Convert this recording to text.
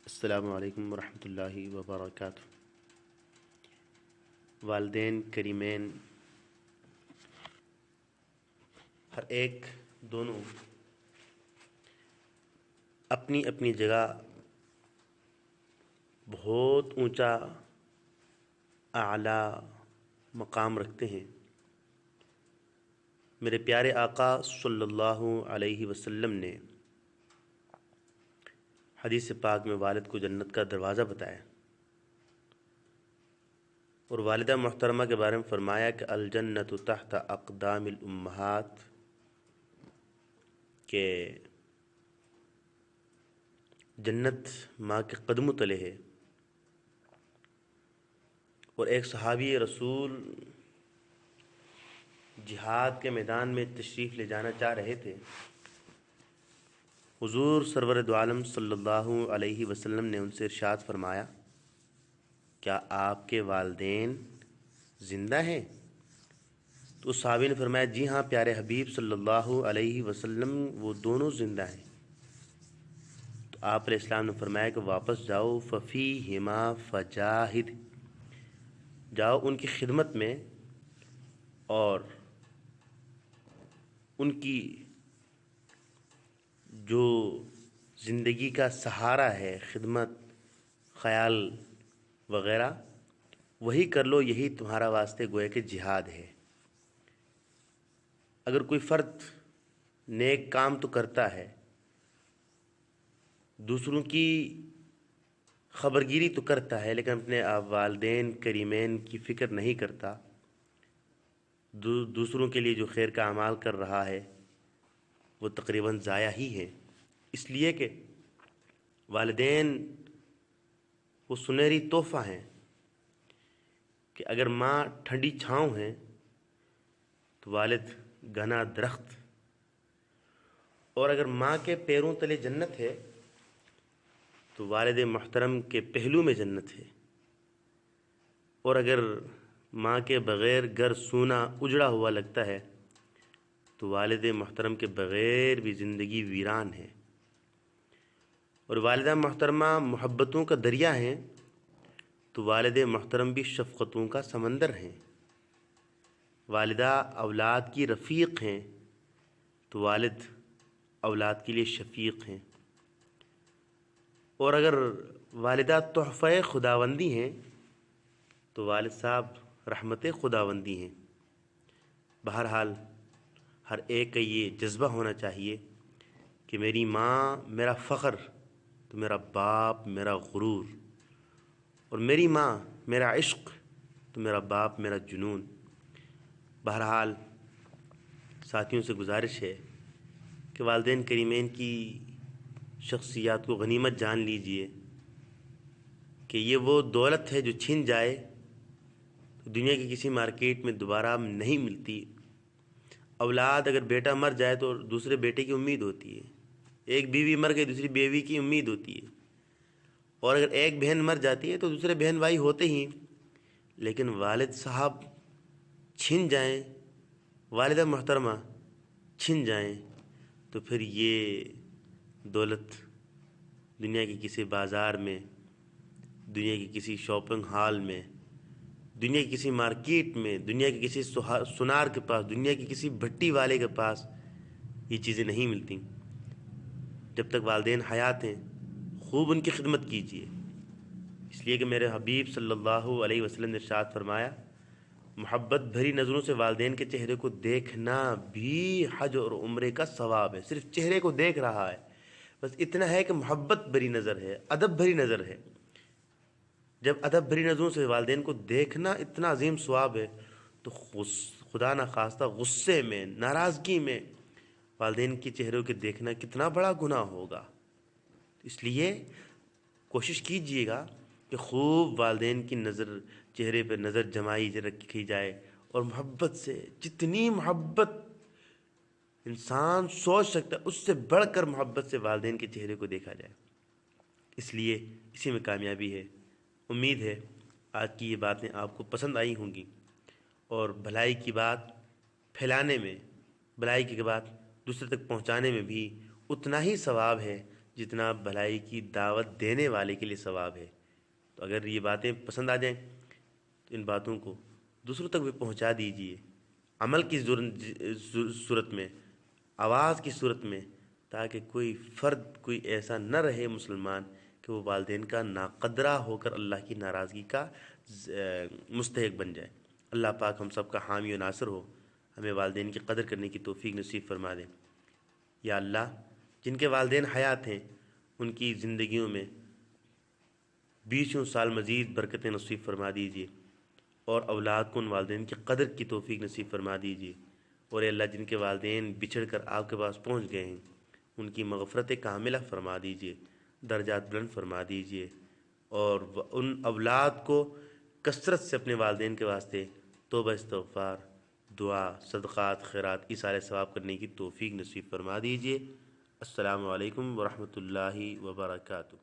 السلام علیکم ورحمۃ اللہ وبرکاتہ۔ والدین کریمین ہر ایک دونوں اپنی اپنی جگہ بہت اونچا اعلیٰ مقام رکھتے ہیں۔ میرے پیارے آقا صلی اللہ علیہ وسلم نے حدیث پاک میں والد کو جنت کا دروازہ بتایا اور والدہ محترمہ کے بارے میں فرمایا کہ الجنت تحت اقدام الامہات، کہ جنت ماں کے قدموں تلے ہے۔ اور ایک صحابی رسول جہاد کے میدان میں تشریف لے جانا چاہ رہے تھے۔ حضور سرور دو عالم صلی اللہ علیہ وسلم نے ان سے ارشاد فرمایا، کیا آپ کے والدین زندہ ہیں؟ تو اس صحابی نے فرمایا، جی ہاں پیارے حبیب صلی اللہ علیہ وسلم، وہ دونوں زندہ ہیں۔ تو آپ علیہ السلام نے فرمایا کہ واپس جاؤ، ففیہما فجاہد، جاؤ ان کی خدمت میں اور ان کی جو زندگی کا سہارا ہے، خدمت، خیال وغیرہ، وہی کر لو، یہی تمہارا واسطے گویا کہ جہاد ہے۔ اگر کوئی فرد نیک کام تو کرتا ہے، دوسروں کی خبرگیری تو کرتا ہے، لیکن اپنے والدین کریمین کی فکر نہیں کرتا، دوسروں کے لیے جو خیر کا اعمال کر رہا ہے وہ تقریباً ضائع ہی ہے۔ اس لیے کہ والدین وہ سنہری تحفہ ہیں کہ اگر ماں ٹھنڈی چھاؤں ہے تو والد گھنا درخت، اور اگر ماں کے پیروں تلے جنت ہے تو والد محترم کے پہلو میں جنت ہے، اور اگر ماں کے بغیر گھر سونا اجڑا ہوا لگتا ہے تو والد محترم کے بغیر بھی زندگی ویران ہے۔ اور والدہ محترمہ محبتوں کا دریا ہیں تو والد محترم بھی شفقتوں کا سمندر ہیں۔ والدہ اولاد کی رفیق ہیں تو والد اولاد کے لیے شفیق ہیں، اور اگر والدہ تحفہ خداوندی ہیں تو والد صاحب رحمت خداوندی ہیں۔ بہرحال ہر ایک کا یہ جذبہ ہونا چاہیے کہ میری ماں میرا فخر تو میرا باپ میرا غرور، اور میری ماں میرا عشق تو میرا باپ میرا جنون۔ بہرحال ساتھیوں سے گزارش ہے کہ والدین کریمین کی شخصیات کو غنیمت جان لیجئے کہ یہ وہ دولت ہے جو چھن جائے تو دنیا کی کسی مارکیٹ میں دوبارہ نہیں ملتی۔ اولاد اگر بیٹا مر جائے تو دوسرے بیٹے کی امید ہوتی ہے، ایک بیوی مر گئی دوسری بیوی کی امید ہوتی ہے، اور اگر ایک بہن مر جاتی ہے تو دوسرے بہن بھائی ہوتے ہی، لیکن والد صاحب چھن جائیں، والدہ محترمہ چھن جائیں تو پھر یہ دولت دنیا کے کسی بازار میں، دنیا کے کسی شاپنگ ہال میں، دنیا کی کسی مارکیٹ میں، دنیا کے کسی سنار کے پاس، دنیا کی کسی بھٹی والے کے پاس یہ چیزیں نہیں ملتی۔ جب تک والدین حیات ہیں خوب ان کی خدمت کیجیے، اس لیے کہ میرے حبیب صلی اللہ علیہ وسلم نے ارشاد فرمایا، محبت بھری نظروں سے والدین کے چہرے کو دیکھنا بھی حج اور عمرے کا ثواب ہے۔ صرف چہرے کو دیکھ رہا ہے، بس اتنا ہے کہ محبت بھری نظر ہے، ادب بھری نظر ہے۔ جب ادب بھری نظروں سے والدین کو دیکھنا اتنا عظیم ثواب ہے تو خدا نخواستہ غصے میں، ناراضگی میں والدین کے چہروں کے دیکھنا کتنا بڑا گناہ ہوگا۔ اس لیے کوشش کیجئے گا کہ خوب والدین کی نظر، چہرے پہ نظر جمائی رکھی جائے، اور محبت سے، جتنی محبت انسان سوچ سکتا ہے اس سے بڑھ کر محبت سے والدین کے چہرے کو دیکھا جائے۔ اس لیے اسی میں کامیابی ہے۔ امید ہے آج کی یہ باتیں آپ کو پسند آئی ہوں گی، اور بھلائی کی بات پھیلانے میں، بھلائی کی بات دوسرے تک پہنچانے میں بھی اتنا ہی ثواب ہے جتنا بھلائی کی دعوت دینے والے کے لیے ثواب ہے۔ تو اگر یہ باتیں پسند آ جائیں تو ان باتوں کو دوسروں تک بھی پہنچا دیجیے، عمل کی صورت میں، آواز کی صورت میں، تاکہ کوئی فرد، کوئی ایسا نہ رہے مسلمان کہ وہ والدین کا ناقدرہ ہو کر اللہ کی ناراضگی کا مستحق بن جائے۔ اللہ پاک ہم سب کا حامی و ناصر ہو، ہمیں والدین کی قدر کرنے کی توفیق نصیب فرما دے۔ یا اللہ، جن کے والدین حیات ہیں ان کی زندگیوں میں 20 سال مزید برکتیں نصیب فرما دیجیے، اور اولاد کو ان والدین کی قدر کی توفیق نصیب فرما دیجیے۔ اور اے اللہ، جن کے والدین بچھڑ کر آپ کے پاس پہنچ گئے ہیں ان کی مغفرت کاملہ فرما دیجیے، درجات بلند فرما دیجیے، اور ان اولاد کو کثرت سے اپنے والدین کے واسطے توبہ استغفار، دعا، صدقات، خیرات، ایثار ثواب کرنے کی توفیق نصیب فرما دیجیے۔ السلام علیکم ورحمۃ اللہ وبرکاتہ۔